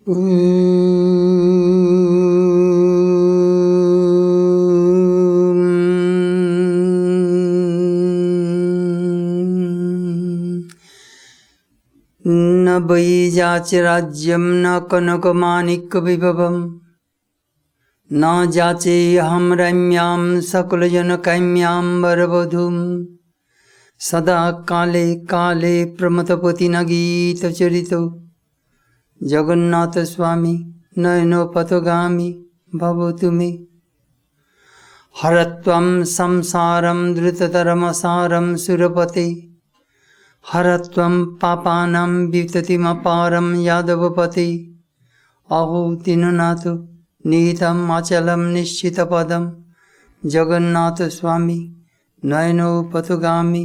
न वै राज्यम न कनकमाणिक्य विभवम न जाचेऽहं रम्यां सकलजनकाम्यां वरवधूं सदा काले काले प्रमथपतिना गीतचरितो जगन्नाथ स्वामी नयनोपथगामी भवतु मे हरत्वं संसारं द्रुततरमसारं सुरपते हरत्वं पापानां विततिमपारं यादवपते अहो दीननाथ निहितम् अचलं निश्चितपदं जगन्नाथ स्वामी नयनोपथगामी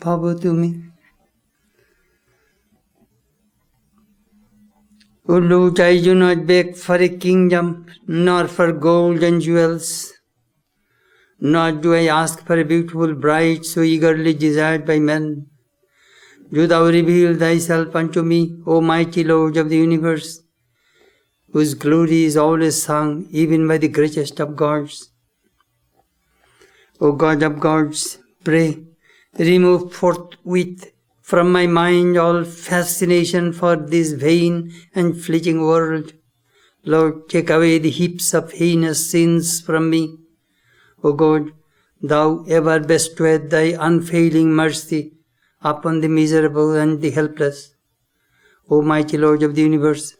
भवतु मे O Lord, I do not beg for a kingdom, nor for gold and jewels, nor do I ask for a beautiful bride so eagerly desired by men. Do thou reveal thyself unto me, O mighty Lord of the universe, whose glory is always sung even by the greatest of gods. O God of gods, pray, remove forthwith from my mind all fascination for this vain and fleeting world. Lord, take away the heaps of heinous sins from me. O God, thou ever bestowest thy unfailing mercy upon the miserable and the helpless. O mighty Lord of the universe,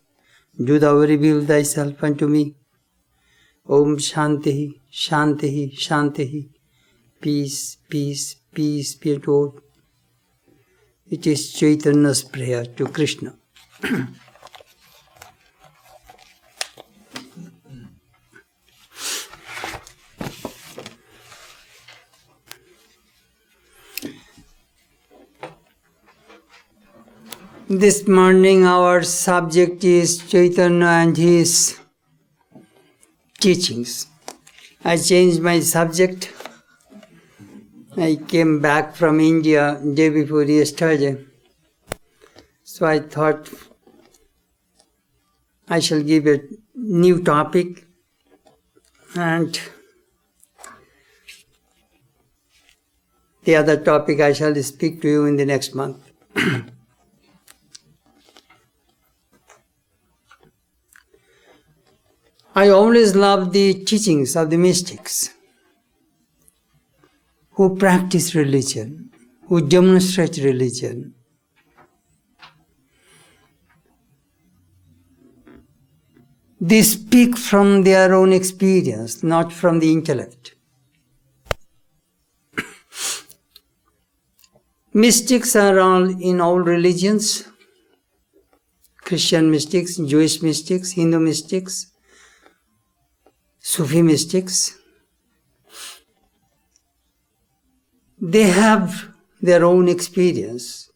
do thou reveal thyself unto me. Om Shanti, Shanti, Shanti. Peace, peace, peace be at all. It is Chaitanya's prayer to Krishna. This morning our subject is Chaitanya and his teachings. I changed my subject. I came back from India day before yesterday. So I thought I shall give a new topic and the other topic I shall speak to you in the next month. I always love the teachings of the mystics who practice religion, who demonstrate religion. They speak from their own experience, not from the intellect. Mystics are all in all religions, Christian mystics, Jewish mystics, Hindu mystics, Sufi mystics. They have their own experience.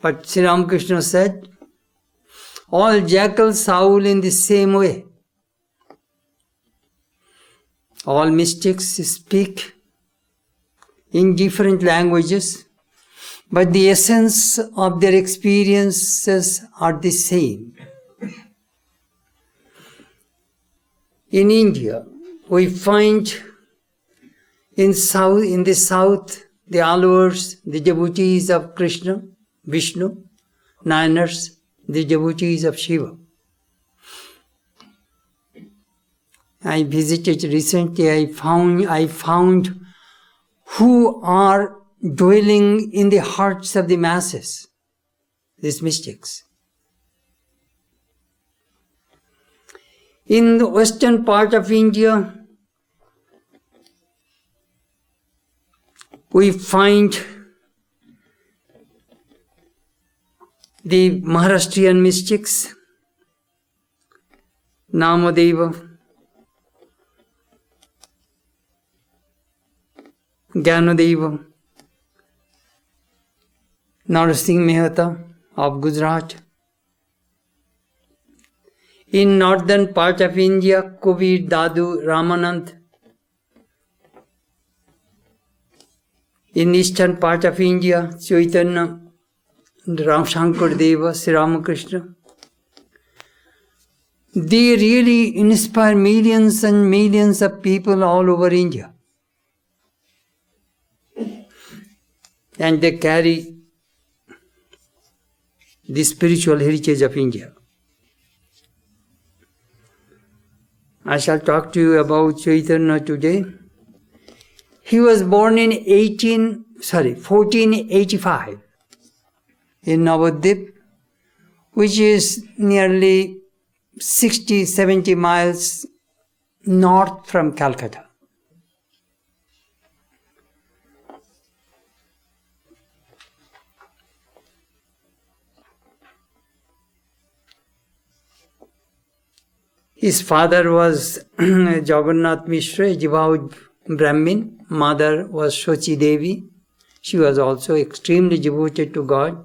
But Sri Ramakrishna said, all jackals howl in the same way. All mystics speak in different languages, but the essence of their experiences are the same. In India, we find in the south, the followers, the devotees of Krishna, Vishnu, Nayanars, the devotees of Shiva. I visited recently, I found who are dwelling in the hearts of the masses, these mystics. In the western part of India, we find the Maharashtrian mystics, Namadeva, Gyanadeva, Narsingh Mehta of Gujarat. In northern part of India, Kabir, Dadu, Ramanand. In eastern part of India, Chaitanya, Ram Shankar Deva, Sri Ramakrishna. They really inspire millions and millions of people all over India. And they carry the spiritual heritage of India. I shall talk to you about Chaitanya today. He was born in 1485 in Navadvip, which is nearly 60-70 miles north from Calcutta. His father was Jagannath Mishra, a devout Brahmin. Mother was Shochi Devi. She was also extremely devoted to God.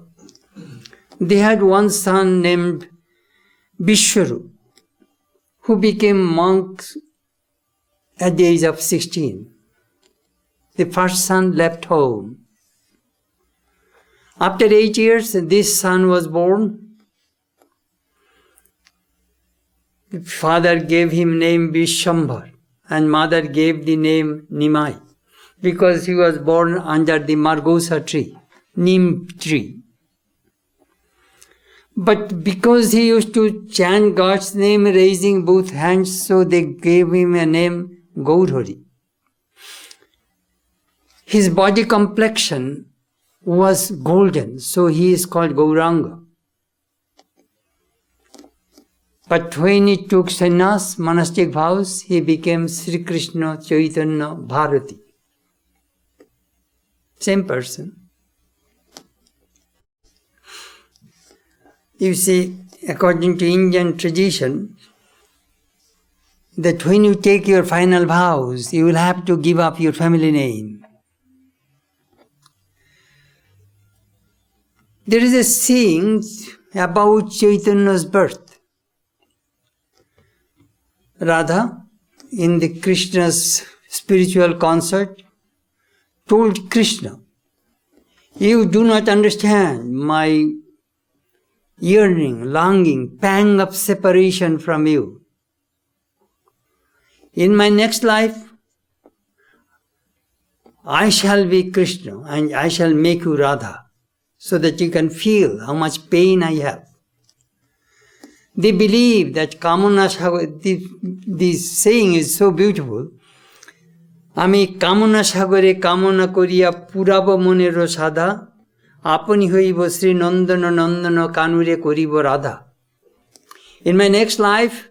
They had one son named Vishwaru, who became monk at the age of 16. The first son left home. After 8 years, this son was born. The father gave him name Vishambhar and mother gave the name Nimai because he was born under the Margosa tree, Neem tree. But because he used to chant God's name raising both hands, so they gave him a name Gaurhari. His body complexion was golden, so he is called Gauranga. But when he took sannyas, monastic vows, he became Sri Krishna Chaitanya Bharati. Same person. You see, according to Indian tradition, that when you take your final vows, you will have to give up your family name. There is a saying about Chaitanya's birth. Radha, in the Krishna's spiritual concert, told Krishna, "You do not understand my yearning, longing, pang of separation from you. In my next life, I shall be Krishna and I shall make you Radha, so that you can feel how much pain I have." They believe that Kamana Sagar, this saying is so beautiful. Ami Kamana Sagare Kamana Koriya Puraba Monero Sadha Apani Hoibo Sri Nandana Nandana Kanure Koribo Radha. In my next life,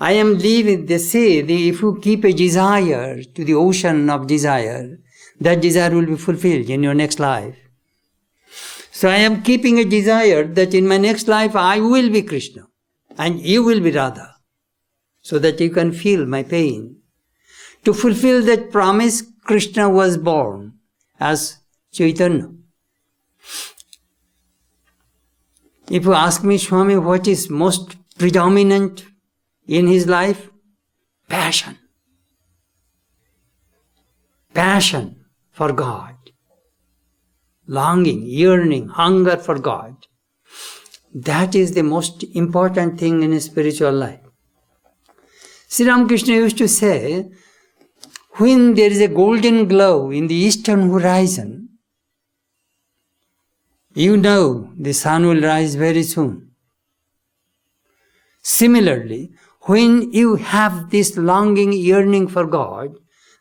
I am leaving, they say, if you keep a desire to the ocean of desire, that desire will be fulfilled in your next life. So I am keeping a desire that in my next life I will be Krishna and you will be Radha, so that you can feel my pain. To fulfill that promise, Krishna was born as Chaitanya. If you ask me, Swami, what is most predominant in his life? Passion. Passion for God. Longing, yearning, hunger for God. That is the most important thing in a spiritual life. Sri Ramakrishna used to say, when there is a golden glow in the eastern horizon, you know the sun will rise very soon. Similarly, when you have this longing, yearning for God,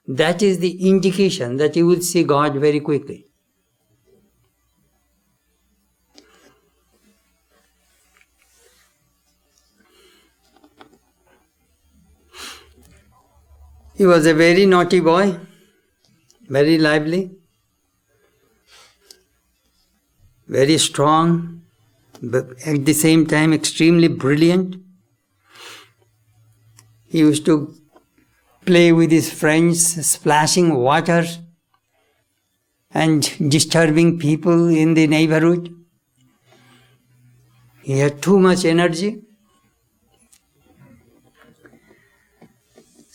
that is the indication that you will see God very quickly. He was a very naughty boy, very lively, very strong, but at the same time extremely brilliant. He used to play with his friends, splashing water and disturbing people in the neighborhood. He had too much energy.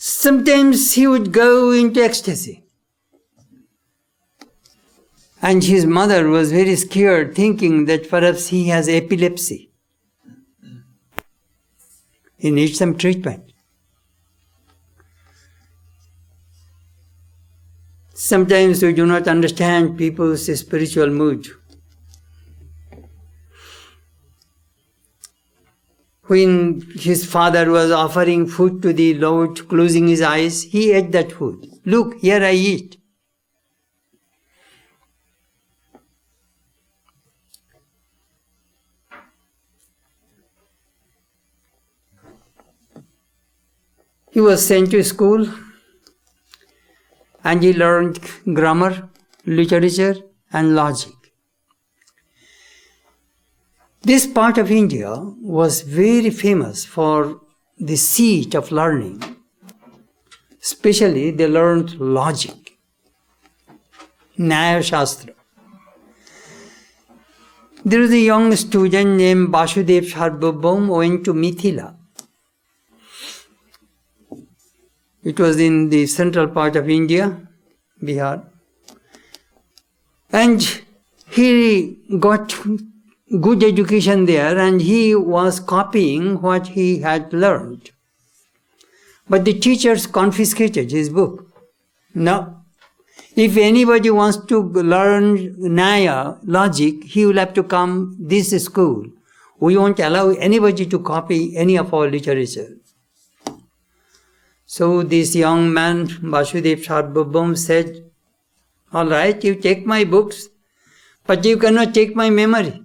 Sometimes he would go into ecstasy. And his mother was very scared, thinking that perhaps he has epilepsy. He needs some treatment. Sometimes we do not understand people's spiritual mood. When his father was offering food to the Lord, closing his eyes, he ate that food. Look, here I eat. He was sent to school and he learned grammar, literature and logic. This part of India was very famous for the seat of learning. Especially they learned logic, Nyaya Shastra. There was a young student named Vasudev Sarvabhaum who went to Mithila. It was in the central part of India, Bihar. And he got good education there and he was copying what he had learned. But the teachers confiscated his book. No. If anybody wants to learn Nyaya, logic, he will have to come this school. We won't allow anybody to copy any of our literature. So this young man, Vasudev Sarvabhaum, said, all right, you take my books, but you cannot take my memory.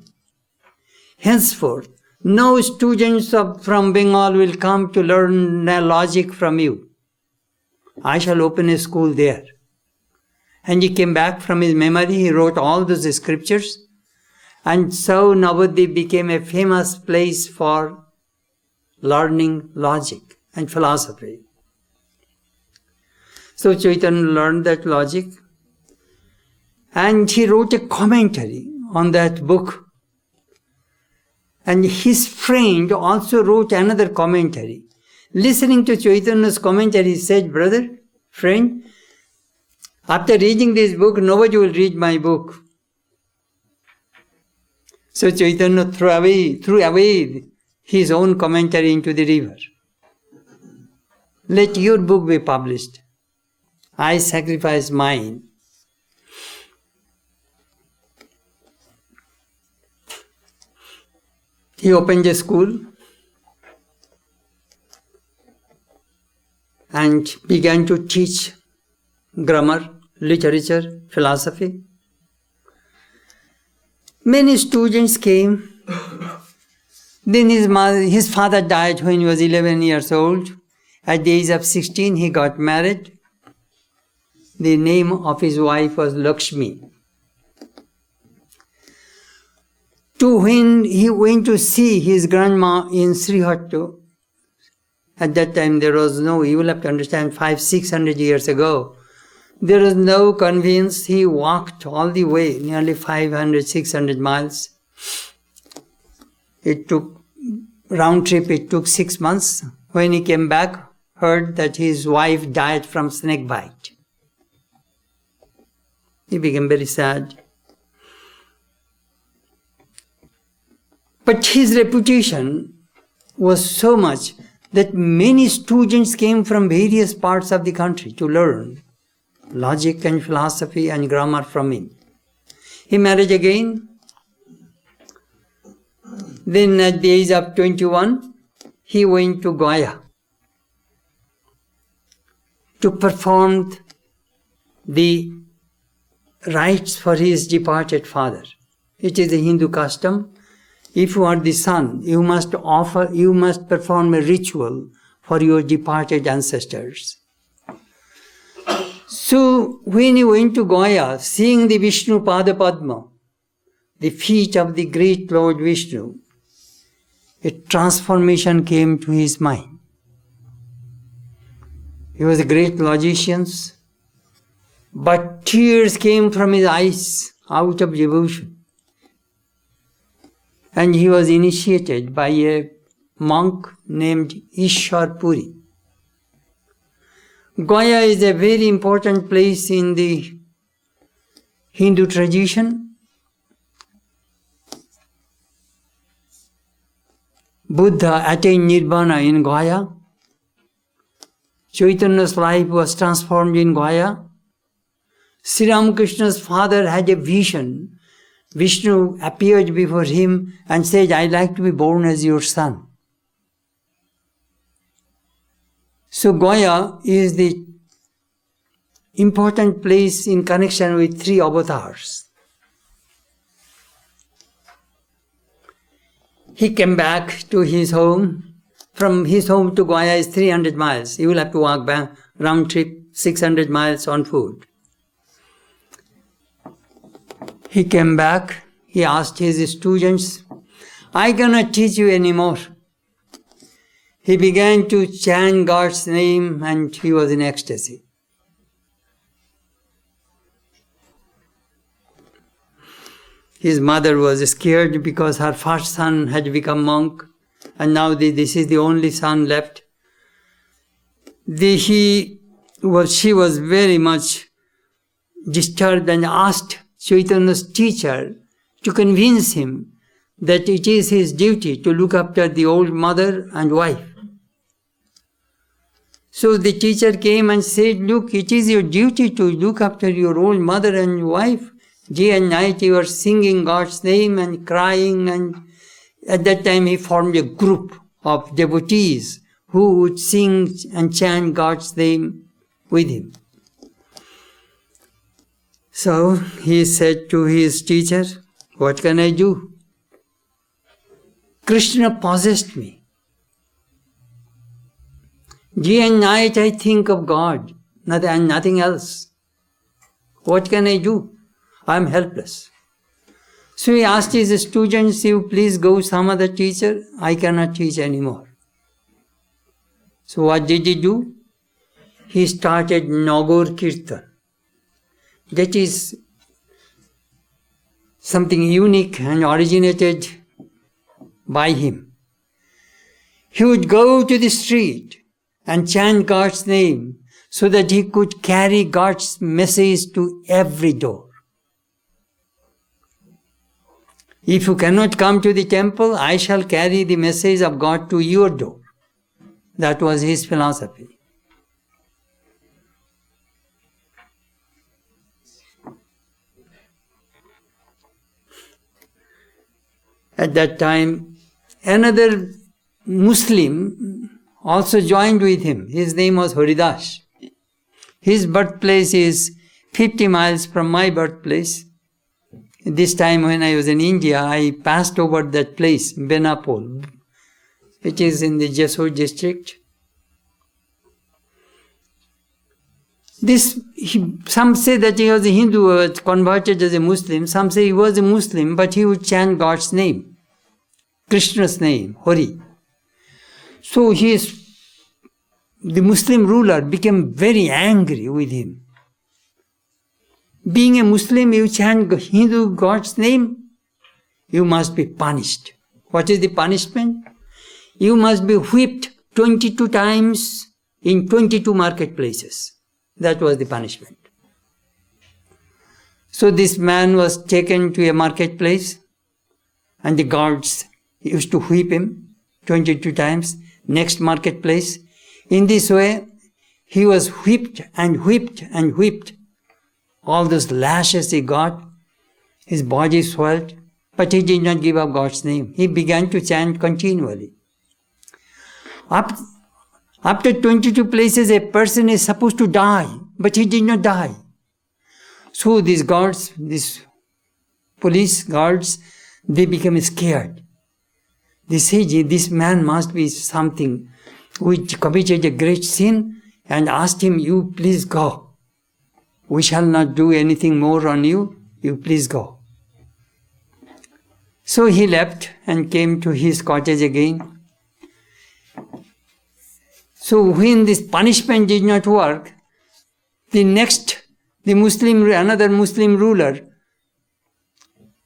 Henceforth, no students from Bengal will come to learn logic from you. I shall open a school there. And he came back from his memory, he wrote all those scriptures, and so Navadvip became a famous place for learning logic and philosophy. So Chaitanya learned that logic and he wrote a commentary on that book. And his friend also wrote another commentary. Listening to Chaitanya's commentary, he said, brother, friend, after reading this book, nobody will read my book. So Chaitanya threw away his own commentary into the river. Let your book be published. I sacrifice mine. He opened a school and began to teach grammar, literature, philosophy. Many students came. Then his father died when he was 11 years old. At the age of 16, he got married. The name of his wife was Lakshmi. When he went to see his grandma in Srihattu, at that time there was no, you will have to understand, 500-600 years ago, there was no conveyance. He walked all the way, nearly 500-600 miles. It took, round trip, it took 6 months. When he came back, heard that his wife died from snake bite. He became very sad. But his reputation was so much that many students came from various parts of the country to learn logic and philosophy and grammar from him. He married again. Then at the age of 21, he went to Goa to perform the rites for his departed father. It is a Hindu custom. If you are the son, you must perform a ritual for your departed ancestors. So when he went to Goa, seeing the Vishnu Pada Padma, the feet of the great Lord Vishnu, a transformation came to his mind. He was a great logician, but tears came from his eyes out of devotion. And he was initiated by a monk named Ishwar Puri. Goa is a very important place in the Hindu tradition. Buddha attained Nirvana in Gaya. Chaitanya's life was transformed in Gaya. Sri Ramakrishna's father had a vision. Vishnu appeared before him and said, "I'd like to be born as your son." So Gaya is the important place in connection with three avatars. He came back to his home. From his home to Gaya is 300 miles. He will have to walk back, round trip, 600 miles on foot. He came back. He asked his students, "I cannot teach you anymore." He began to chant God's name and he was in ecstasy. His mother was scared because her first son had become monk and now this is the only son left. She was very much disturbed and asked Chaitanya's teacher to convince him that it is his duty to look after the old mother and wife. So the teacher came and said, "Look, it is your duty to look after your old mother and wife. Day and night you are singing God's name and crying." And at that time he formed a group of devotees who would sing and chant God's name with him. So he said to his teacher, "What can I do? Krishna possessed me. Day and night I think of God and nothing else. What can I do? I am helpless." So he asked his students, "You please go some other teacher. I cannot teach anymore." So what did he do? He started Nagor Kirtan. That is something unique and originated by him. He would go to the street and chant God's name so that he could carry God's message to every door. If you cannot come to the temple, I shall carry the message of God to your door. That was his philosophy. At that time, another Muslim also joined with him. His name was Haridas. His birthplace is 50 miles from my birthplace. This time when I was in India, I passed over that place, Benapol. It is in the Jessore district. Some say that he was a Hindu, converted as a Muslim. Some say he was a Muslim, but he would chant God's name, Krishna's name, Hari. So the Muslim ruler became very angry with him. Being a Muslim, you chant Hindu God's name, you must be punished. What is the punishment? You must be whipped 22 times in 22 marketplaces. That was the punishment. So this man was taken to a marketplace and the guards used to whip him 22 times. Next marketplace. In this way, he was whipped and whipped and whipped. All those lashes he got, his body swelled, but he did not give up God's name. He began to chant continually. After 22 places, a person is supposed to die, but he did not die. So these guards, these police guards, they became scared. They say, "This man must be something which committed a great sin," and asked him, "You please go. We shall not do anything more on you. You please go." So he left and came to his cottage again. So when this punishment did not work, another Muslim ruler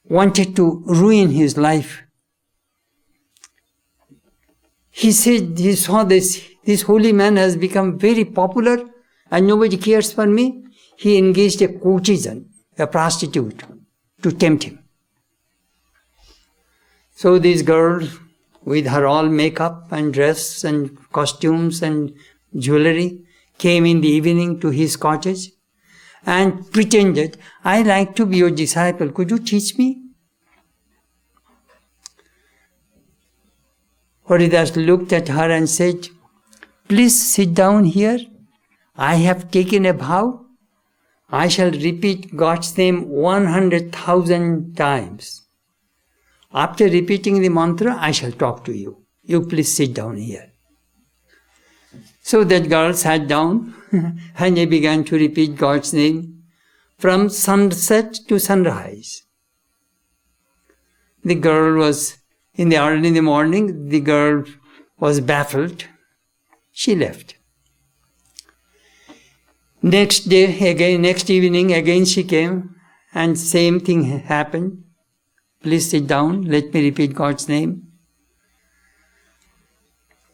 wanted to ruin his life. He said, he saw this holy man has become very popular and nobody cares for me. He engaged a courtesan, a prostitute, to tempt him. So this girl with her all makeup and dress and costumes and jewelry, came in the evening to his cottage and pretended, I like to be your disciple, could you teach me? Haridas looked at her and said, please sit down here. I have taken a vow. I shall repeat God's name 100,000 times. After repeating the mantra, I shall talk to you. You please sit down here. So that girl sat down and he began to repeat God's name from sunset to sunrise. The girl was, early in the morning, the girl was baffled. She left. Next evening, again she came and same thing happened. Please sit down, let me repeat God's name.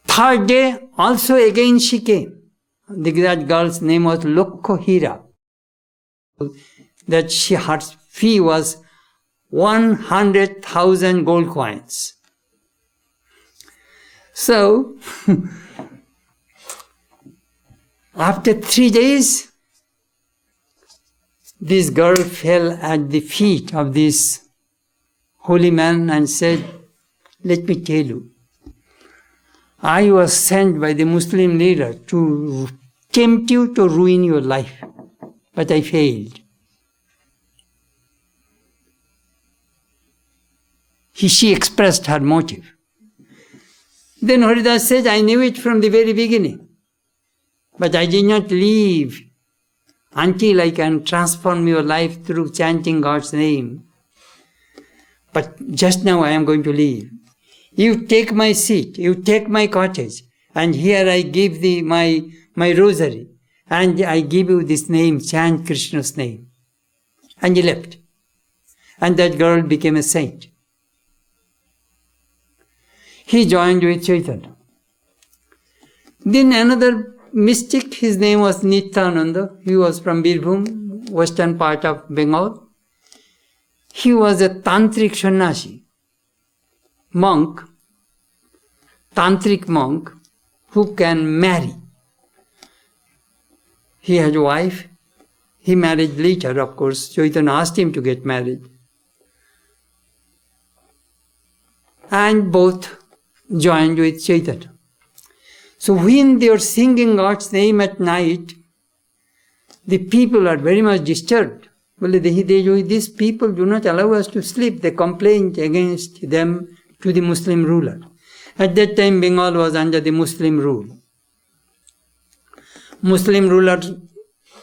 Third day, also again she came. That girl's name was Lokkohira. That her fee was 100,000 gold coins. So, after 3 days, this girl fell at the feet of this holy man and said, let me tell you, I was sent by the Muslim leader to tempt you to ruin your life, but I failed. She expressed her motive. Then Haridas said, I knew it from the very beginning, but I did not leave until I can transform your life through chanting God's name. But just now I am going to leave. You take my seat, you take my cottage, and here I give thee my rosary, and I give you this name, chant Krishna's name. And he left. And that girl became a saint. He joined with Chaitanya. Then another mystic, his name was Nityananda. He was from Birbhum, western part of Bengal. He was a tantric sannyasi, monk, tantric monk who can marry. He had a wife. He married later, of course. Chaitanya asked him to get married. And both joined with Chaitanya. So when they are singing God's name at night, the people are very much disturbed. Well, these people do not allow us to sleep. They complained against them to the Muslim ruler. At that time, Bengal was under the Muslim rule. Muslim ruler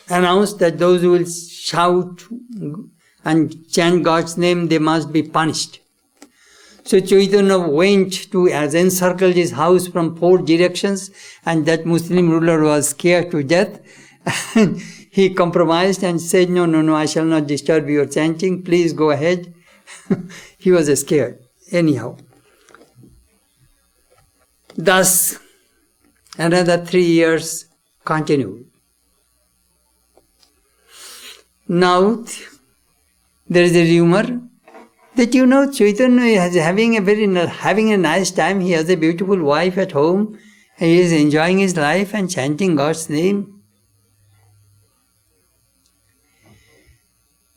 announced that those who will shout and chant God's name, they must be punished. So Chaitanya went to encircle his house from 4 directions, and that Muslim ruler was scared to death. And he compromised and said, no, I shall not disturb your chanting, please go ahead. He was scared. Anyhow. Thus, another 3 years continued. Now, there is a rumor that Chaitanya is having a nice time. He has a beautiful wife at home. He is enjoying his life and chanting God's name.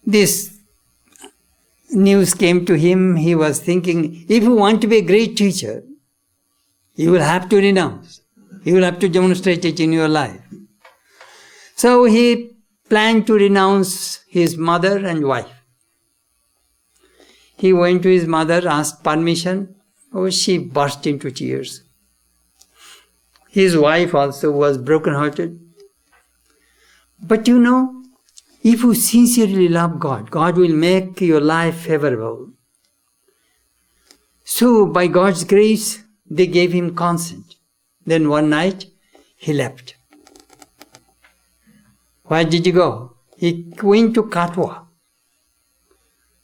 This news came to him. He was thinking, if you want to be a great teacher, you will have to renounce. You will have to demonstrate it in your life. So he planned to renounce his mother and wife. He went to his mother, asked permission. Oh, she burst into tears. His wife also was broken-hearted. But if you sincerely love God, God will make your life favorable. So, by God's grace, they gave him consent. Then one night, he left. Where did he go? He went to Katwa.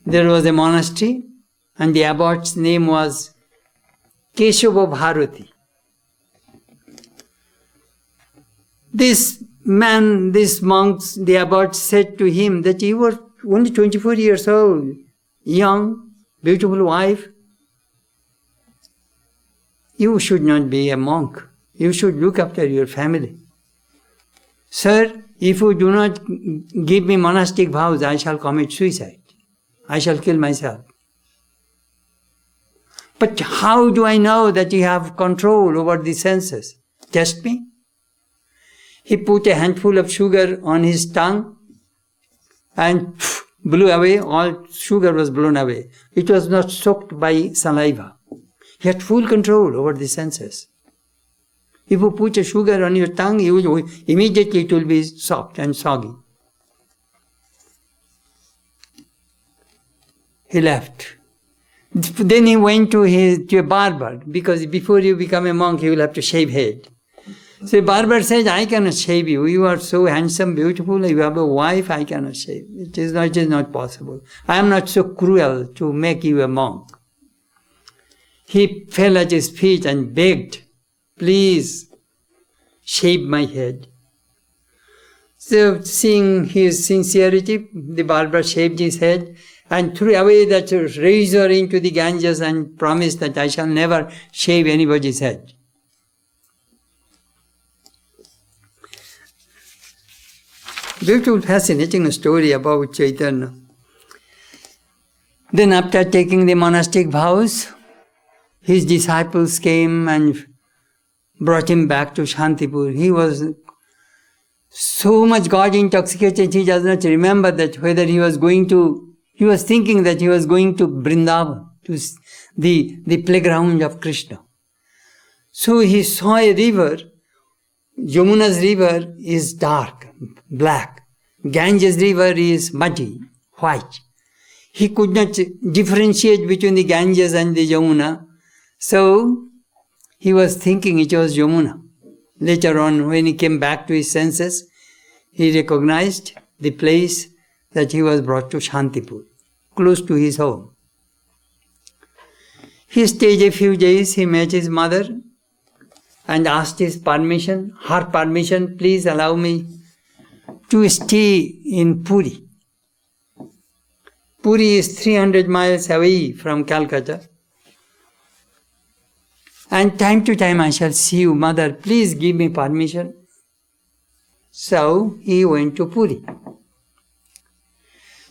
There was a monastery, and the abbot's name was Keshava Bharati. This monks, the abbot said to him that you were only 24 years old, young, beautiful wife. You should not be a monk. You should look after your family. Sir, if you do not give me monastic vows, I shall commit suicide. I shall kill myself. But how do I know that you have control over the senses? Test me. He put a handful of sugar on his tongue and blew away. All sugar was blown away. It was not soaked by saliva. He had full control over the senses. If you put a sugar on your tongue, immediately it will be soft and soggy. He left. Then he went to a barber, because before you become a monk, you will have to shave head. So the barber says, I cannot shave you. You are so handsome, beautiful. You have a wife, I cannot shave. It is not possible. I am not so cruel to make you a monk. He fell at his feet and begged, please shave my head. So seeing his sincerity, the barber shaved his head and threw away that razor into the Ganges and promised that I shall never shave anybody's head. Beautiful, fascinating story about Chaitanya. Then after taking the monastic vows, his disciples came and brought him back to Shantipur. He was so much God intoxicated, he does not remember that whether he was thinking that he was going to Vrindavan, to the playground of Krishna. So he saw a river. Yamuna's river is dark, black. Ganges river is muddy, white. He could not differentiate between the Ganges and the Yamuna. So he was thinking it was Yamuna. Later on, when he came back to his senses, he recognized the place that he was brought to Shantipur, close to his home. He stayed a few days. He met his mother and asked her permission, please allow me to stay in Puri. Puri is 300 miles away from Calcutta. And time to time I shall see you, mother, please give me permission. So he went to Puri.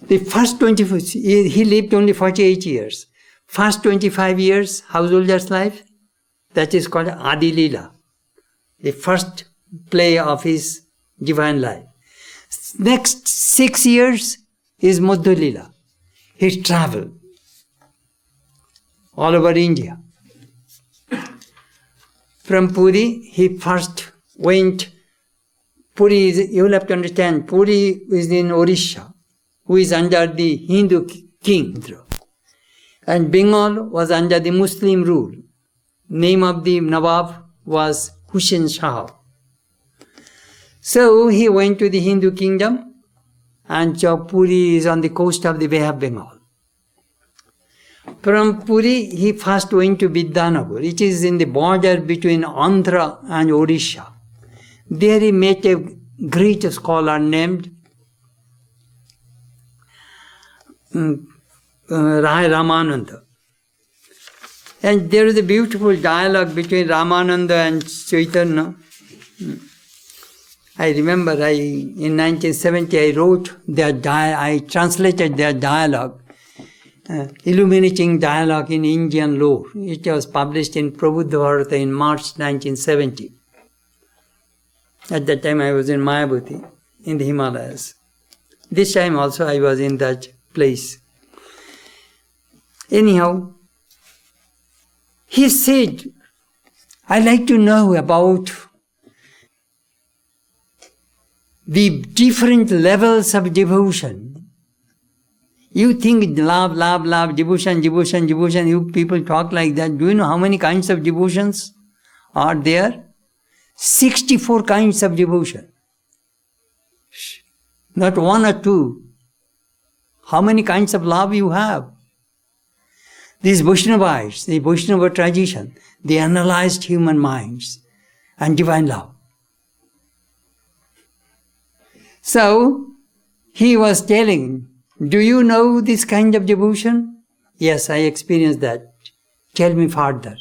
The first 24, he lived only 48 years. First 25 years, householder's life, that is called Adi Leela, the first play of his divine life. Next 6 years is Madhya Leela. He traveled all over India. From Puri, he first went. Puri is, you will have to understand, Puri is in Orissa, who is under the Hindu king. And Bengal was under the Muslim rule. Name of the Nawab was Hussain Shah. So he went to the Hindu kingdom, and Puri is on the coast of the Bay of Bengal. From Puri, he first went to Vidyanagar. It is in the border between Andhra and Orissa. There he met a great scholar named Ramananda. And there is a beautiful dialogue between Ramananda and Chaitanya. I remember in 1970 I translated their dialogue, illuminating dialogue in Indian lore. It was published in Prabuddha Bharata in March 1970. At that time I was in Mayabhuti, in the Himalayas. This time also I was in that place. Anyhow, he said, I like to know about the different levels of devotion. You think love, devotion. You people talk like that. Do you know how many kinds of devotions are there? 64 kinds of devotion. Not one or two. How many kinds of love you have? These Vaishnavites, the Vaishnava tradition, they analyzed human minds and divine love. So, he was telling, do you know this kind of devotion? Yes, I experienced that. Tell me further.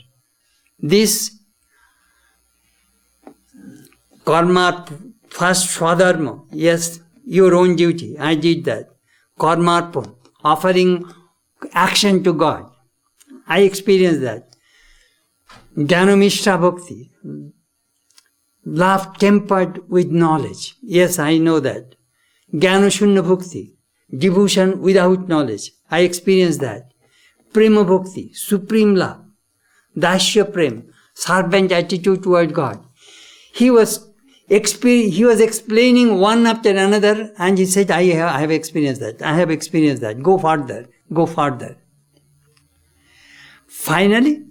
This karma, first swadharma, yes, your own duty, I did that. Karmarpa, offering action to God. I experienced that. Jnana-mishra bhakti, love tempered with knowledge. Yes, I know that. Jnana-shunya bhakti, devotion without knowledge. I experienced that. Prema bhakti, supreme love. Dasya prem, servant attitude toward God. He was explaining one after another, and he said, I have experienced that. I have experienced that. Go further. Go further. Finally,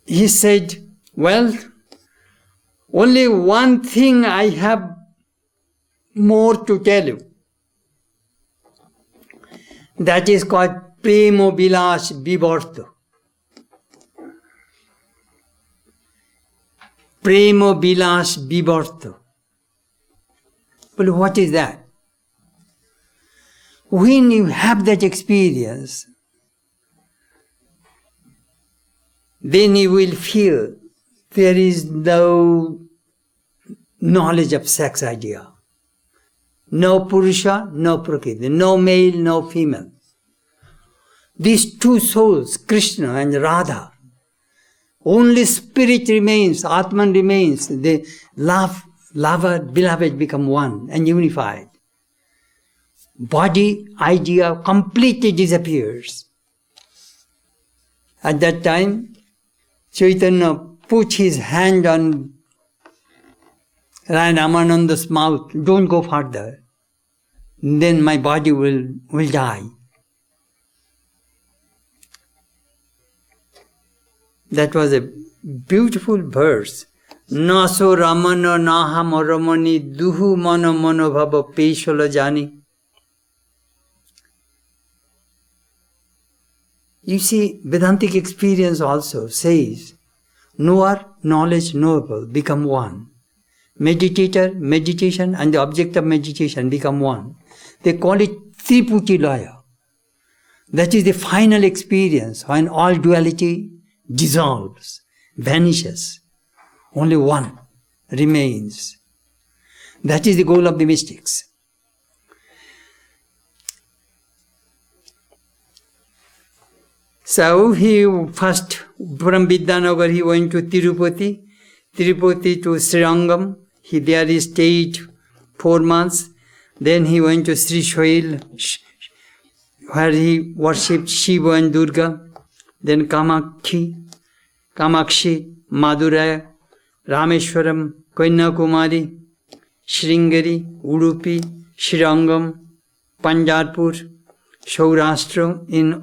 he said, well, only one thing I have more to tell you. That is called Premo Bilas Vivarta. Premo Bilas Vivarta. But what is that? When you have that experience, then you will feel there is no knowledge of sex idea. No Purusha, no Prakriti, no male, no female. These two souls, Krishna and Radha, only spirit remains, Atman remains. The lover, beloved become one and unified. Body, idea completely disappears. At that time, Chaitanya put his hand on Ramananda's mouth. Don't go further. Then my body will die. That was a beautiful verse. Naso ramana naha maramani duhu mano mano bhava peshala jani. You see, Vedantic experience also says, knower, knowledge, knowable become one. Meditator, meditation, and the object of meditation become one. They call it Triputi Laya. That is the final experience when all duality dissolves, vanishes. Only one remains. That is the goal of the mystics. So he first, from Vidyanagar, he went to Tirupati to Srirangam. There he stayed 4 months. Then he went to Srishoil, where he worshipped Shiva and Durga. Then Kamakshi, Madurai, Rameshwaram, Kanyakumari, Sringeri, Udupi, Srirangam, Panjarpur, Saurashtra in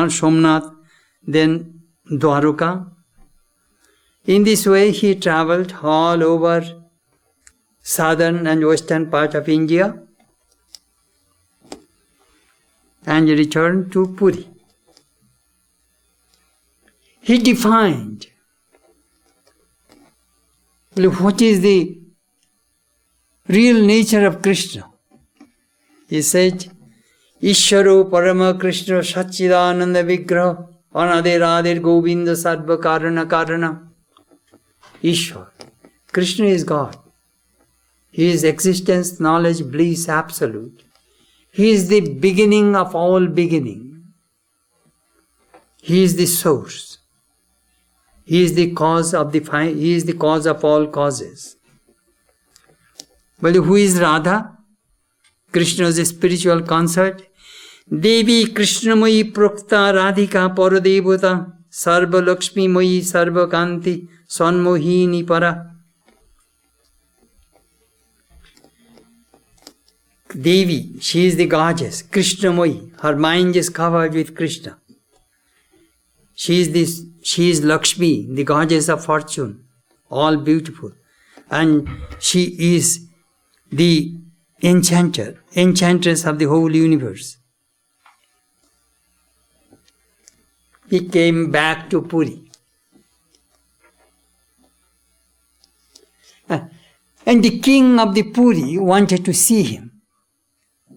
Somnath, then Dwaruka. In this way he travelled all over southern and western part of India and returned to Puri. He defined what is the real nature of Krishna. He said, Ishvaro Parama Krishna Satchidananda Vigraha Anadir Adir Govinda Sarva Karana Karana. Ishvar. Krishna is God. He is existence, knowledge, bliss, absolute. He is the beginning of all beginning. He is the source. He is the cause of all causes. But who is Radha? Krishna's spiritual consort. Devi Krishnamayi Prokta Radhika Paradevata Sarva Lakshmi Mayi Sarva Kanti Sanmohini Para. Devi, she is the goddess, Krishnamayi. Her mind is covered with Krishna. She is Lakshmi, the goddess of fortune, all beautiful. And she is the enchantress of the whole universe. He came back to Puri. And the king of the Puri wanted to see him.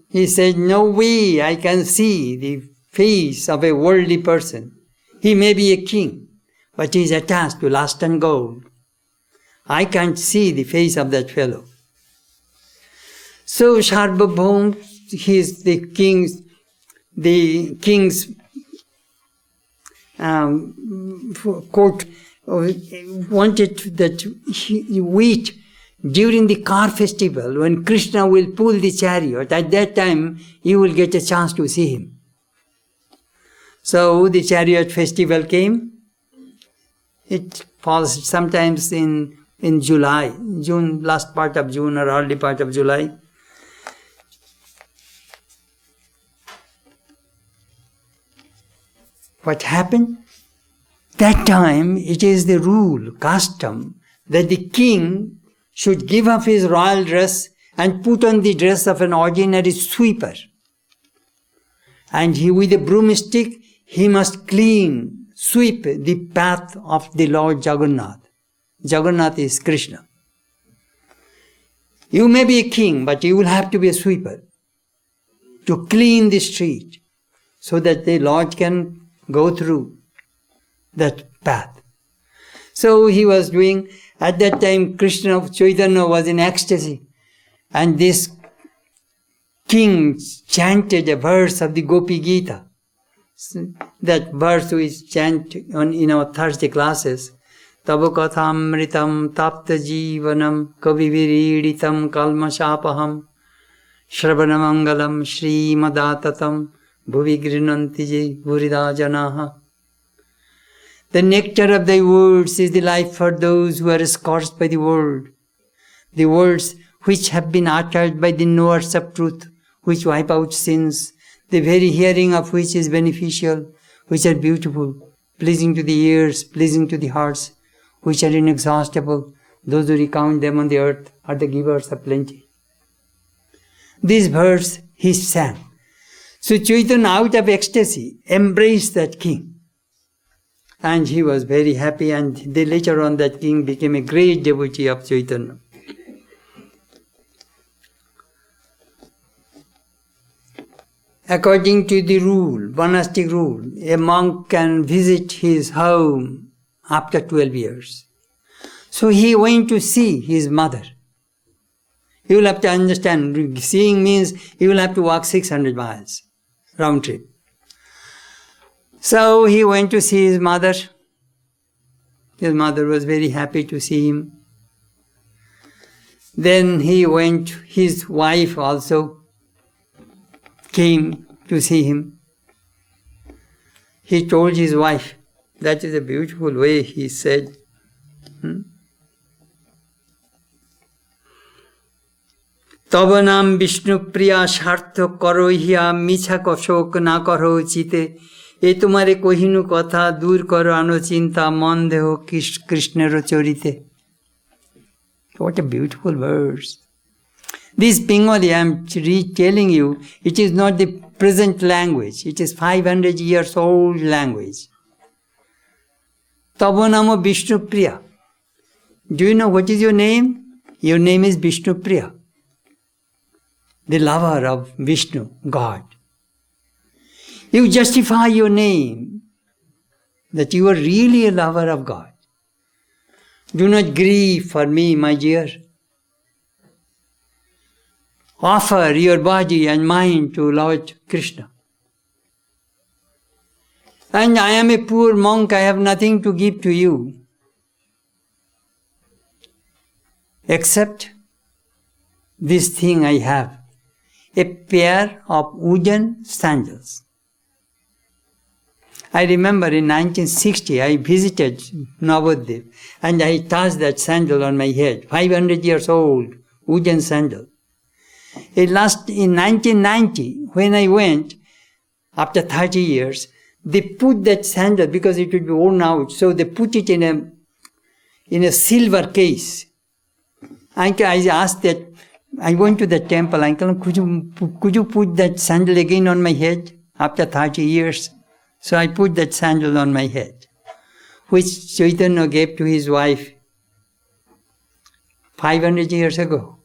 He said, no way I can see the face of a worldly person. He may be a king, but he is attached to lust and gold. I can't see the face of that fellow. So Sarvabhaum, he is the king's court wanted that wheat during the car festival, when Krishna will pull the chariot, at that time you will get a chance to see him. So the chariot festival came. It falls sometimes in July, June, last part of June or early part of July. What happened? That time it is the rule, custom, that the king should give up his royal dress and put on the dress of an ordinary sweeper. And he, with a broomstick, he must sweep the path of the Lord Jagannath. Jagannath is Krishna. You may be a king, but you will have to be a sweeper to clean the street so that the Lord can go through that path. So he was doing, at that time Krishna, Chaitanya was in ecstasy, and this king chanted a verse of the Gopi Gita. That verse we chant in our Thursday classes. Tava kathamritam tapta jivanam kaviviriditam kalmashapaham shravanamangalam shrimadatatam bhuvi grinanti bhurida janaha. The nectar of thy words is the life for those who are scorched by the world. The words which have been uttered by the knowers of truth, which wipe out sins, the very hearing of which is beneficial, which are beautiful, pleasing to the ears, pleasing to the hearts, which are inexhaustible. Those who recount them on the earth are the givers of plenty. This verse he sang. So Chaitanya, out of ecstasy, embraced that king. And he was very happy, and later on that king became a great devotee of Chaitanya. According to the rule, monastic rule, a monk can visit his home after 12 years. So he went to see his mother. You will have to understand, seeing means you will have to walk 600 miles, round trip. So he went to see his mother. His mother was very happy to see him. Then his wife also came to see him. He told his wife, that is a beautiful way he said. Tava naam Vishnu priya shartho karo hiya micha kashok na karo chite. E tumare kohinu katha dur karo anochinta man deho Krishnero chorite. What a beautiful verse. This Bengali I am telling you, it is not the present language. It is 500 years old language. Tava namo Vishnu priya. Do you know what is your name? Your name is Vishnu priya, the lover of Vishnu, God. You justify your name that you are really a lover of God. Do not grieve for me, my dear. Offer your body and mind to Lord Krishna. And I am a poor monk, I have nothing to give to you except this thing I have, a pair of wooden sandals. I remember in 1960 I visited Navadvip and I touched that sandal on my head, 500 years old, wooden sandal. In 1990, when I went, after 30 years, they put that sandal, because it would be worn out, so they put it in a silver case. I asked that, I went to the temple, uncle, could you put that sandal again on my head after 30 years? So I put that sandal on my head, which Chaitanya gave to his wife 500 years ago.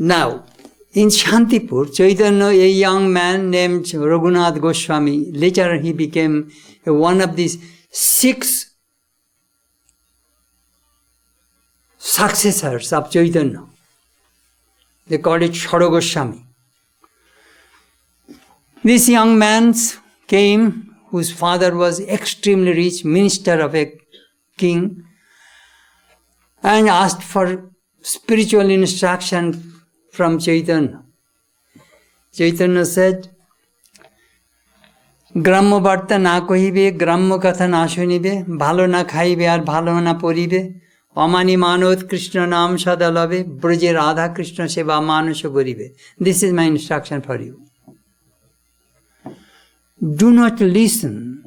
Now, in Shantipur, Chaitanya, a young man named Raghunath Goswami, later he became one of these 6 successors of Chaitanya. They called it Shara Goswami. This young man came, whose father was extremely rich, minister of a king, and asked for spiritual instruction from Chaitanya. Chaitanya said, Gramma Bharta na kohibe, Gramma Katha na shunibe, Bhalo na khaibe ar bhalo na poribe, Amani manot Krishna naam sadalabe, Braje radha Krishna seva manusha goribe. This is my instruction for you. Do not listen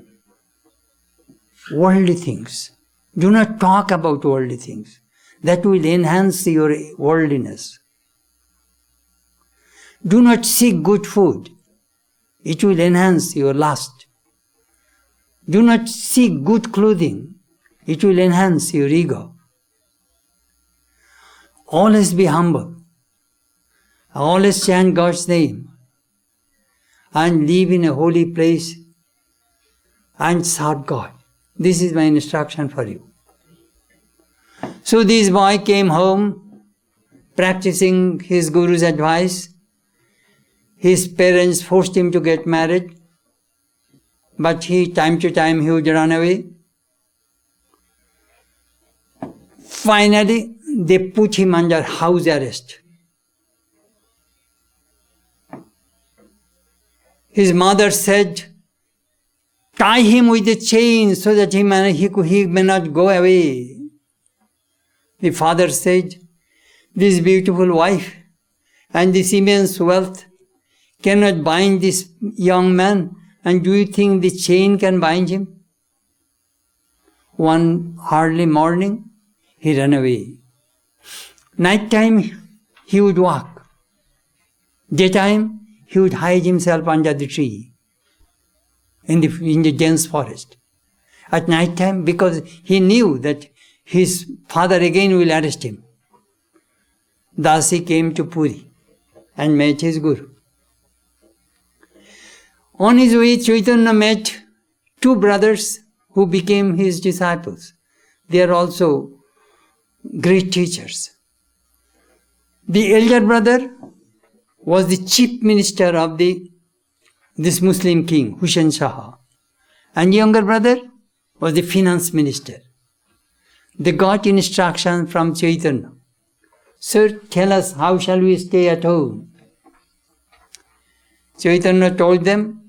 worldly things. Do not talk about worldly things. That will enhance your worldliness. Do not seek good food. It will enhance your lust. Do not seek good clothing. It will enhance your ego. Always be humble. Always chant God's name. And live in a holy place and serve God. This is my instruction for you. So this boy came home practicing his guru's advice. His parents forced him to get married, but time to time he would run away. Finally, they put him under house arrest. His mother said, tie him with a chain so that he may not go away. The father said, this beautiful wife and this immense wealth cannot bind this young man, and do you think the chain can bind him? One early morning, he ran away. Night time, he would walk. Daytime, he would hide himself under the tree in the dense forest. At night time, because he knew that his father again will arrest him. Thus he came to Puri and met his guru. On his way, Chaitanya met 2 brothers who became his disciples. They are also great teachers. The elder brother was the chief minister of this Muslim king, Hussain Shah. And younger brother was the finance minister. They got instruction from Chaitanya. Sir, tell us, how shall we stay at home? Chaitanya told them,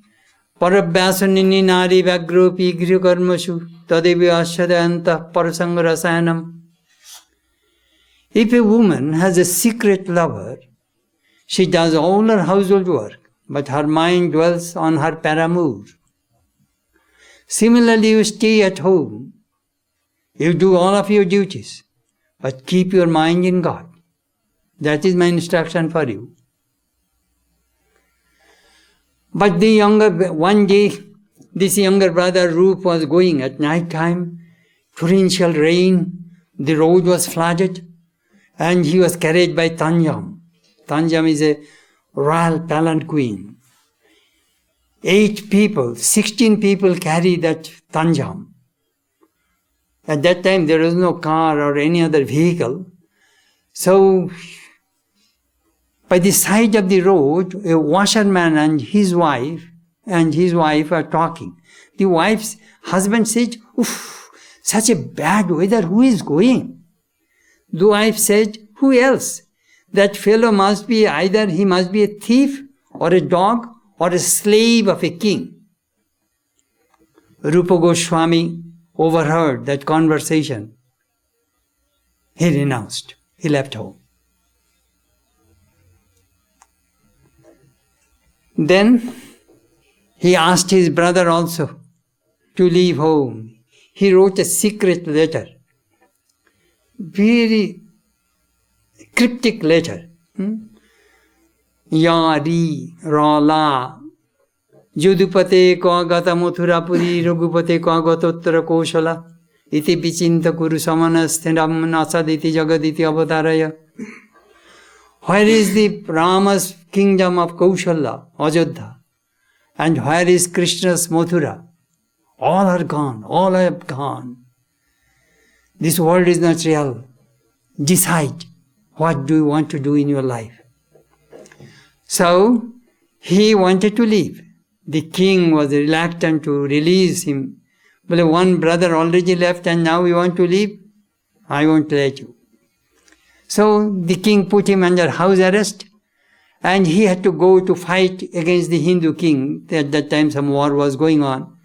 Parabhyasanini nari vyagropi grihu karmashu tadevi asyadayanta parasanga rasayanam. If a woman has a secret lover, she does all her household work, but her mind dwells on her paramour. Similarly, you stay at home, you do all of your duties, but keep your mind in God. That is my instruction for you. But one day, this younger brother Rup was going at night time, torrential rain, the road was flooded, and he was carried by Tanjam. Tanjam is a royal palanquin. 16 people carry that Tanjam. At that time there was no car or any other vehicle. So, by the side of the road, a washerman and his wife are talking. The wife's husband said, "Oof, such a bad weather, who is going?" The wife said, "Who else? That fellow must be either a thief or a dog or a slave of a king." Rupa Goswami overheard that conversation. He renounced. He left home. Then he asked his brother also to leave home. He wrote a secret letter, very cryptic letter. Yari Rala Judupate ko agata Mathurapuri Raghupate ko agatottara Koshala iti vichinta kuru samanasthenam nasaditi jagaditi avataraya. Where is the Rama's kingdom of Kaushala, Ajodha? And where is Krishna's Mathura? All are gone, all have gone. This world is not real. Decide, what do you want to do in your life? So, he wanted to leave. The king was reluctant to release him. Well, one brother already left and now you want to leave? I won't let you. So the king put him under house arrest and he had to go to fight against the Hindu king. At that time some war was going on.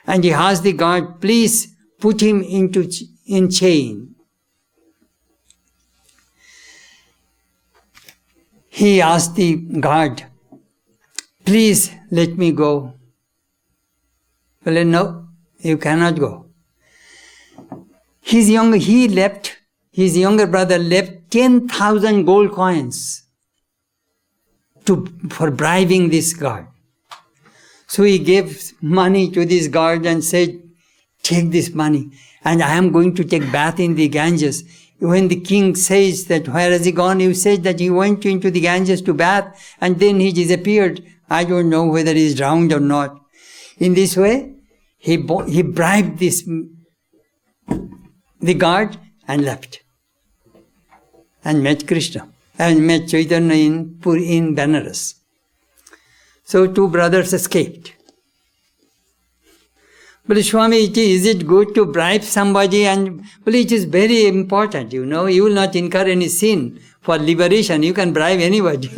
And he asked the guard, please put him in chain. He asked the guard, please let me go. Well, no, you cannot go. His younger brother left 10,000 gold coins for bribing this guard. So he gave money to this guard and said, take this money and I am going to take bath in the Ganges. When the king says that, where has he gone? He said that he went into the Ganges to bath and then he disappeared. I don't know whether he is drowned or not. In this way, he bribed the guard and left. And met Krishna. And met Chaitanya in Benares. So two brothers escaped. But Swami, is it good to bribe somebody? And well, it is very important, you know. You will not incur any sin. For liberation, you can bribe anybody.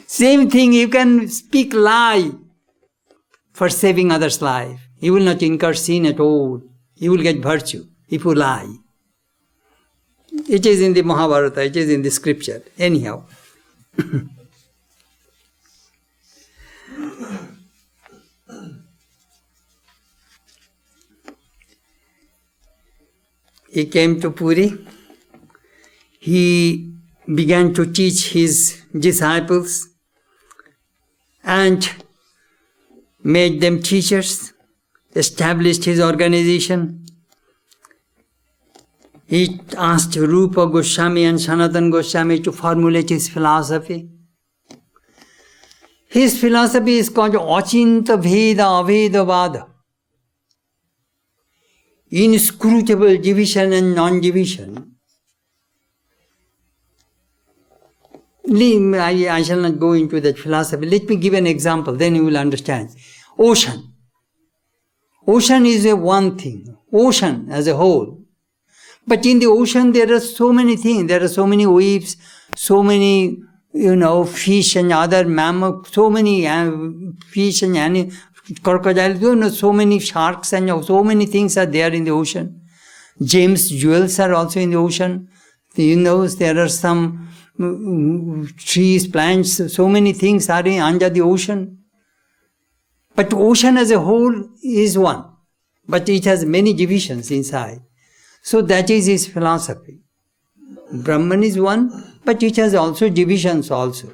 Same thing, you can speak lie for saving others' life. You will not incur sin at all. You will get virtue if you lie. It is in the Mahabharata, it is in the scripture. Anyhow. He came to Puri. He began to teach his disciples and made them teachers, established his organization. He asked Rupa Goswami and Sanatana Goswami to formulate his philosophy. His philosophy is called Achinta Veda Aveda Vada. Inscrutable division and non-division. I shall not go into that philosophy. Let me give an example, then you will understand. Ocean. Ocean is a one thing. Ocean as a whole. But in the ocean there are so many things. There are so many waves, so many, fish and other mammals, so many fish and crocodiles, so many sharks and so many things are there in the ocean. Gems, jewels are also in the ocean. There are some trees, plants, so many things are under the ocean. But ocean as a whole is one. But it has many divisions inside. So that is his philosophy. Brahman is one, but it has also divisions also.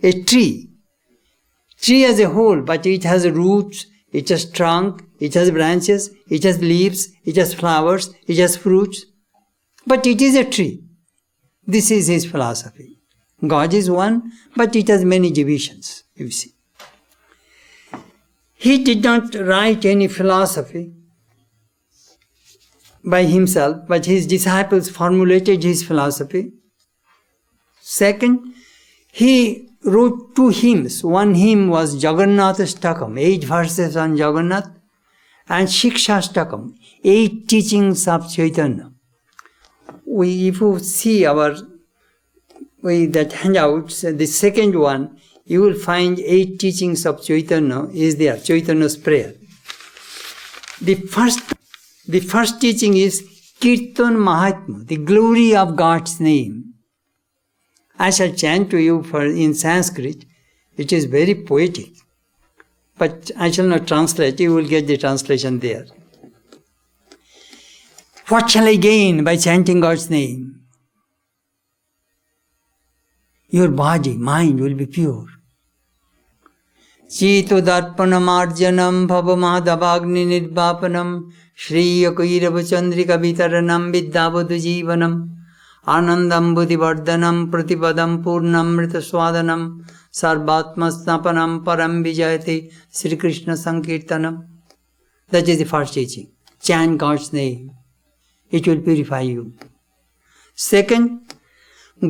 A tree as a whole, but it has roots, it has trunk, it has branches, it has leaves, it has flowers, it has fruits. But it is a tree. This is his philosophy. God is one, but it has many divisions, you see. He did not write any philosophy by himself, but his disciples formulated his philosophy. Second, he wrote 2 hymns. One hymn was Jagannath Stakam, 8 verses on Jagannath, and Shiksha Stakam, 8 teachings of Chaitanya. If you see that handouts, the second one, you will find 8 teachings of Chaitanya is there, Chaitanya's prayer. The first teaching is Kirtan Mahatma, the glory of God's name. I shall chant to you in Sanskrit. It is very poetic. But I shall not translate. You will get the translation there. What shall I gain by chanting God's name? Your body, mind will be pure. Chito darpanam arjanam bhavamadavagni nirvapanam Shriya Kairava Chandrika Vitaranam Vidyavadu Jivanam Anandam buddhivardhanam pratipadam purnamrita swadanam sarvatma snapanam param vijayate Sri Krishna Sankirtanam. That is the first teaching. Chant God's name. It will purify you. Second,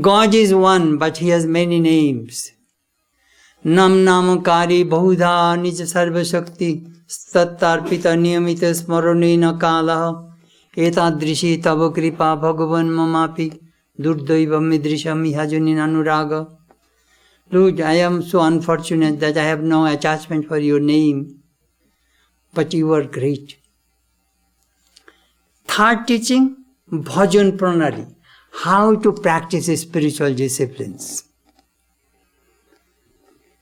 God is one, but He has many names. Nam namakari bahudha nija sarva shakti tattarpita niyamita smaranena kalaha etadrishi tava kripa bhagavan mamapi durdaivam midrisham ihajunin anuraga. Lord, I am so unfortunate that I have no attachment for your name, but you are great. Third teaching, bhajan pranali, how to practice spiritual disciplines.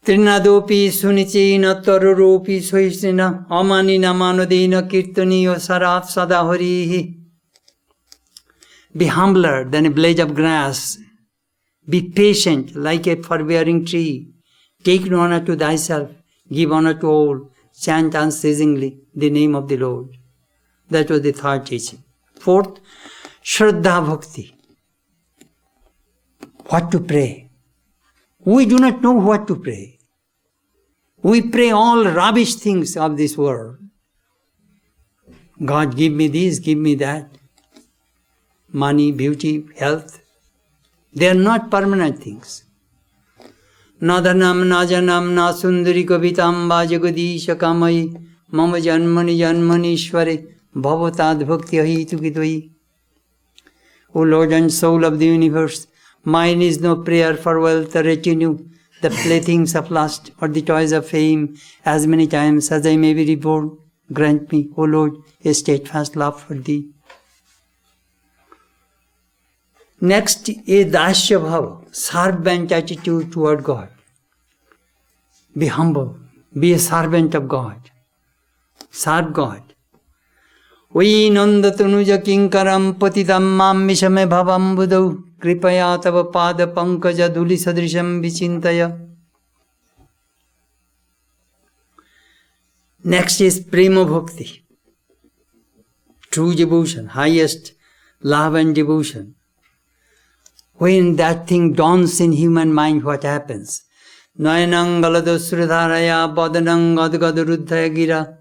Trinadopi sunicina taruropi soisina amanina manodina kirtaniya sarat sadaharihi. Be humbler than a blade of grass. Be patient like a forbearing tree. Take no honor to thyself. Give honor to all. Chant unceasingly the name of the Lord. That was the third teaching. Fourth, Shraddha Bhakti. What to pray? We do not know what to pray. We pray all rubbish things of this world. God, give me this, give me that. Money, beauty, health. They are not permanent things. Nadanam najanam na sundari kavitam vajagadisha kamai mama janmani janmanishware bhavatad bhakti ahitu kidvai. O Lord and Soul of the universe, mine is no prayer for wealth or retinue, the playthings of lust or the toys of fame, as many times as I may be reborn. Grant me, O Lord, a steadfast love for Thee. Next is Dasya Bhava, servant attitude toward God. Be humble, be a servant of God. Serve God. Vai nandatanuja kinkaram patidam mam mishame bhavam budau kripaya tava pada pankaja dhuli sadrisham vichintaya. Next is Prema Bhakti. True devotion, highest love and devotion. When that thing dawns in human mind, what happens? Nayanang galadasridharaya badanang adgadaruddhaya gira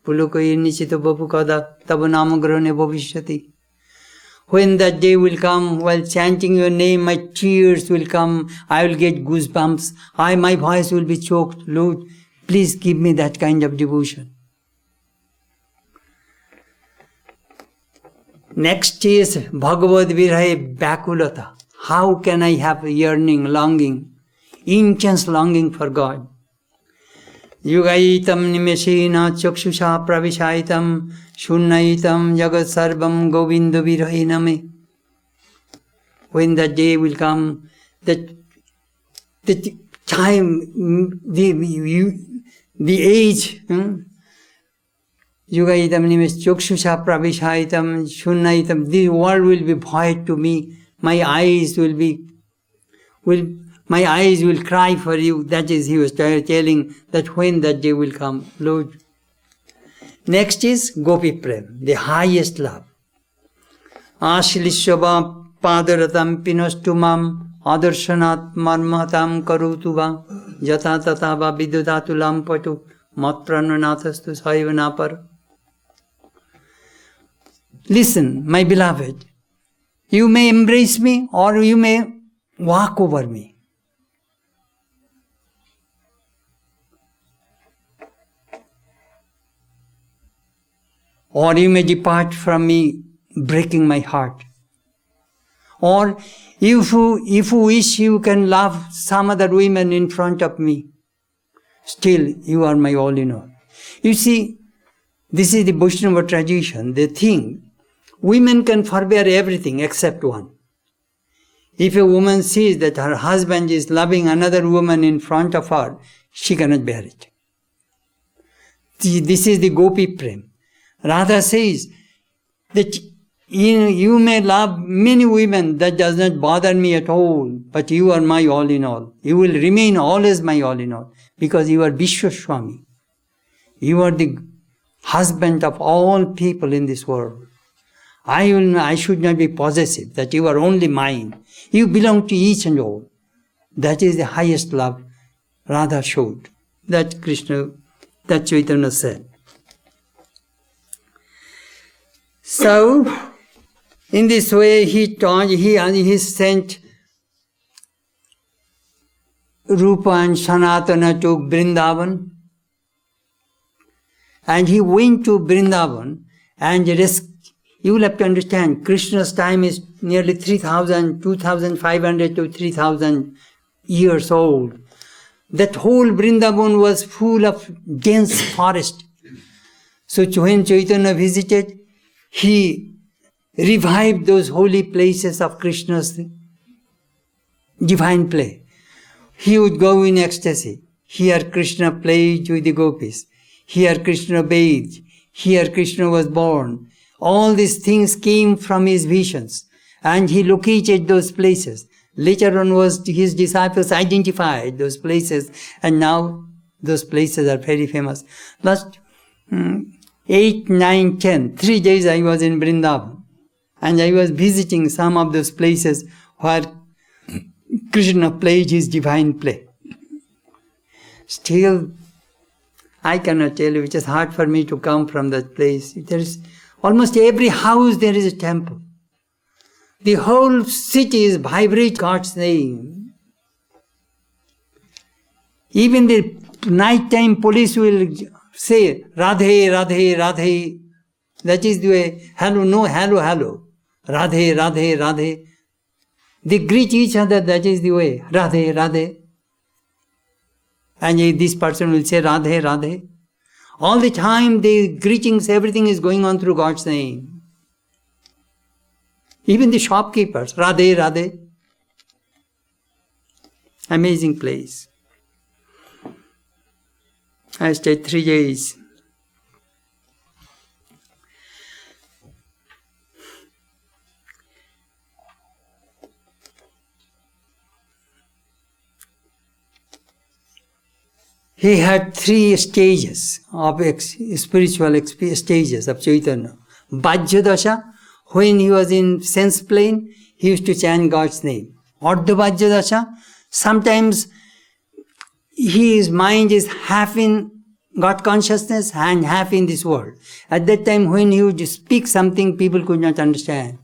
pulukai nichita bapukada tabanamagrane bhavishyati. When that day will come, while chanting your name, my tears will come, I will get goosebumps, my voice will be choked. Lord, please give me that kind of devotion. Next is Bhagavad Virahe Bhakulata. How can I have a yearning, longing, intense longing for God? Yugaitam nimeshena chakshusha pravishaitam shunnaitam jagat sarvam govinda virahiname. When that day will come, that the time, the age, Yugaitam nimesh chakshusha pravishaitam shunnaitam, the world will be void to me. My eyes will cry for you. That is, he was telling that when that day will come, Lord. Next is Gopi Prem, the highest love. Ashlishava padaratam pinastumam adarsanat marmatam karutuva jata tatava vidudatu lampatu matprananathastu saivanapar. Listen, my beloved. You may embrace me or you may walk over me. Or you may depart from me, breaking my heart. Or if you wish, you can love some other women in front of me. Still, you are my all in all. You see, this is the Vaishnava tradition, the thing. Women can forbear everything except one. If a woman sees that her husband is loving another woman in front of her, she cannot bear it. This is the Gopi Prem. Radha says that you may love many women, that does not bother me at all, but you are my all in all. You will remain always my all in all, because you are Vishwa Swami. You are the husband of all people in this world. I should not be possessive, that you are only mine. You belong to each and all. That is the highest love Radha showed. That Chaitanya said. So, in this way, he sent Rupa and Sanatana to Vrindavan. And he went to Vrindavan and you will have to understand, Krishna's time is nearly 2,500 to 3,000 years old. That whole Vrindavan was full of dense forest. So when Chaitanya visited, he revived those holy places of Krishna's divine play. He would go in ecstasy. Here Krishna played with the gopis. Here Krishna bathed. Here Krishna was born. All these things came from his visions. And he located those places. Later on his disciples identified those places. And now those places are very famous. Last 8, 9, 10, 3 days I was in Vrindavan. And I was visiting some of those places where Krishna played his divine play. Still, I cannot tell you, it is hard for me to come from that place. There is almost every house there is a temple. The whole city is vibrate God's name. Even the nighttime police will say, Radhe, Radhe, Radhe. That is the way, hello, no, hello, hello. Radhe, Radhe, Radhe. They greet each other, that is the way. Radhe, Radhe. And this person will say Radhe, Radhe. All the time the greetings, everything is going on through God's name. Even the shopkeepers, Radhe, Radhe. Amazing place. I stayed 3 days. He had 3 stages of spiritual stages of Chaitanya. Bhajyadasha, when he was in sense plane, he used to chant God's name. Ardha Bhajyadasha, sometimes his mind is half in God consciousness and half in this world. At that time when he would speak something, people could not understand.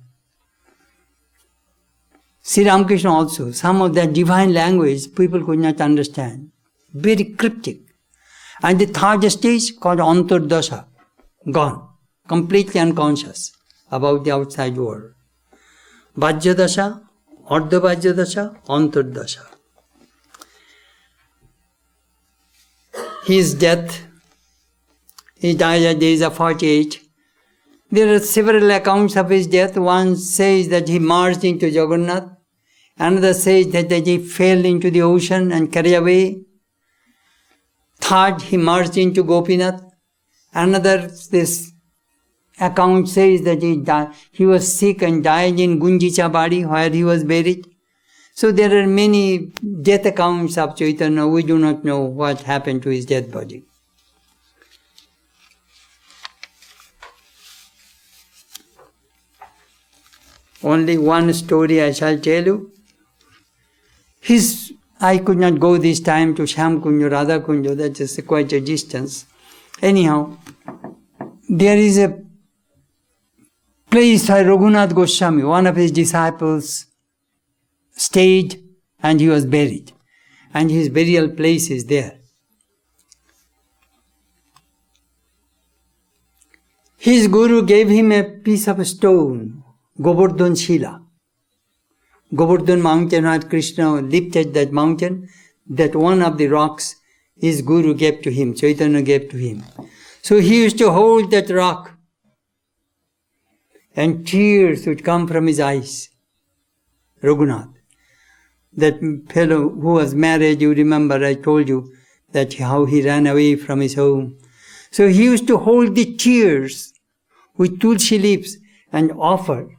Sri Ramakrishna also, some of that divine language, people could not understand. Very cryptic. And the 3rd stage called Antardasha, gone, completely unconscious about the outside world. Bhajyadasha, Ardha Bhajyadasha, Antardasha. His death, he died at the age of 48. There are several accounts of his death. One says that he marched into Jagannath. Another says that he fell into the ocean and carried away. Third, he marched into Gopinath. Another, this account says that he was sick and died in Gunjicha Badi, where he was buried. So there are many death accounts of Chaitanya. We do not know what happened to his dead body. Only one story I shall tell you. I could not go this time to Shyam Kunja, Radha Kunja, that is quite a distance. Anyhow, there is a place where Raghunath Goswami, one of his disciples, stayed and he was buried. And his burial place is there. His guru gave him a piece of stone, Govardhan Shila. Govardhan mountain, where Krishna lifted that mountain, that one of the rocks his guru gave to him, Chaitanya gave to him. So he used to hold that rock and tears would come from his eyes. Raghunath, that fellow who was married, you remember I told you that how he ran away from his home. So he used to hold the tears with tulsi leaves and offer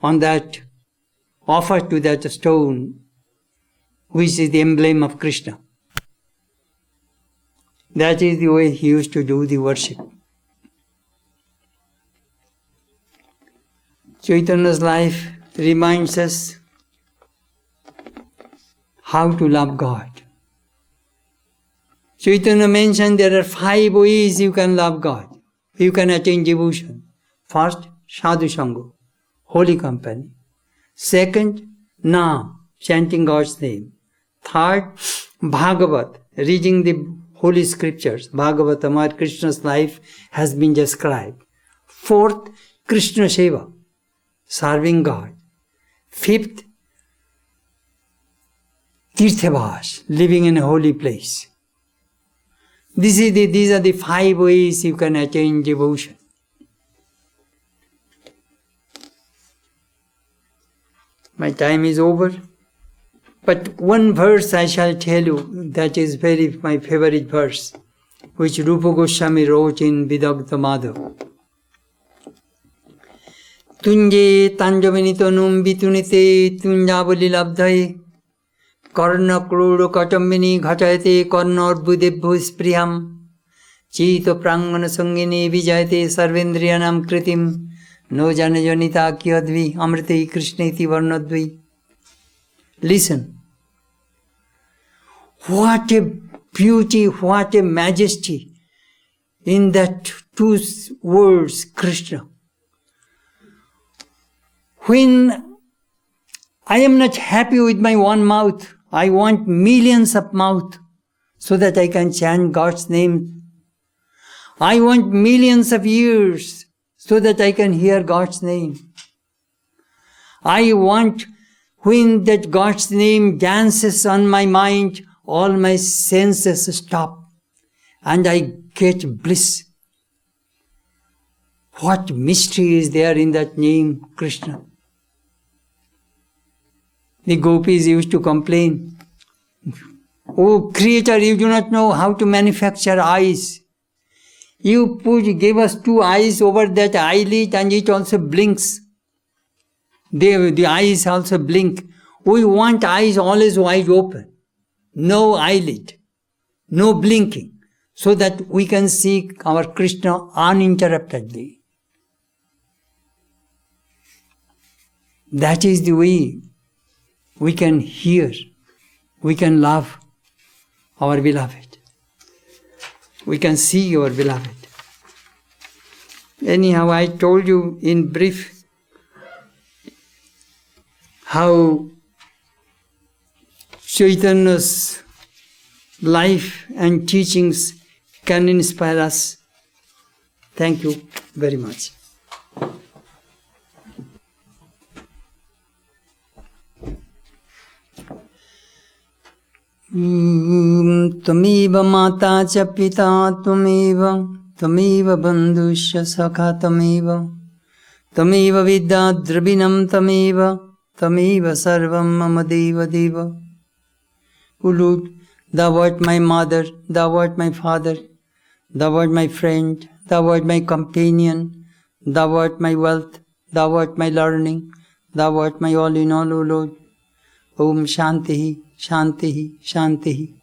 to that stone, which is the emblem of Krishna. That is the way he used to do the worship. Chaitanya's life reminds us how to love God. Chaitanya mentioned there are 5 ways you can love God. You can attain devotion. First, sadhu sangha, holy company. Second, naam, chanting God's name. Third, Bhagavat, reading the holy scriptures. Bhagavatam, where Krishna's life has been described. Fourth, Krishna Seva, serving God. Fifth, Tirthavas, living in a holy place. These are the 5 ways you can attain devotion. My time is over. But one verse I shall tell you that is my favorite verse, which Rupa Goswami wrote in Vidagdha Madhav. Tunje tanjavinito num vitunite tunjavali labdhaye karna krodo katambini ghachayate karna arbudebho spriyam chito prangana sangini vijayate sarvendriyanam kritim no jana janita kyadvi amrite krishneti varnadvi. Listen. What a beauty, what a majesty in that 2 words, Krishna. When I am not happy with my one mouth, I want millions of mouths so that I can chant God's name. I want millions of ears so that I can hear God's name. I want when that God's name dances on my mind, all my senses stop and I get bliss. What mystery is there in that name, Krishna? The gopis used to complain, "Oh Creator, you do not know how to manufacture eyes. You give us 2 eyes over that eyelid and it also blinks. The eyes also blink. We want eyes always wide open. No eyelid, no blinking, so that we can see our Krishna uninterruptedly." That is the way we can hear, we can love our beloved. We can see our beloved. Anyhow, I told you in brief how Chaitanya's life and teachings can inspire us. Thank you very much. Tvameva mata cha pita tvameva bandhusya sakha tvameva vidya drabinam tvameva sarvam mama deva deva. O Lord, Thou art my mother, Thou art my father, Thou art my friend, Thou art my companion, Thou art my wealth, Thou art my learning, Thou art my all in all, O Lord. Om Shantihi, Shantihi, Shantihi.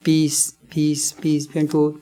Peace, peace, peace be unto all.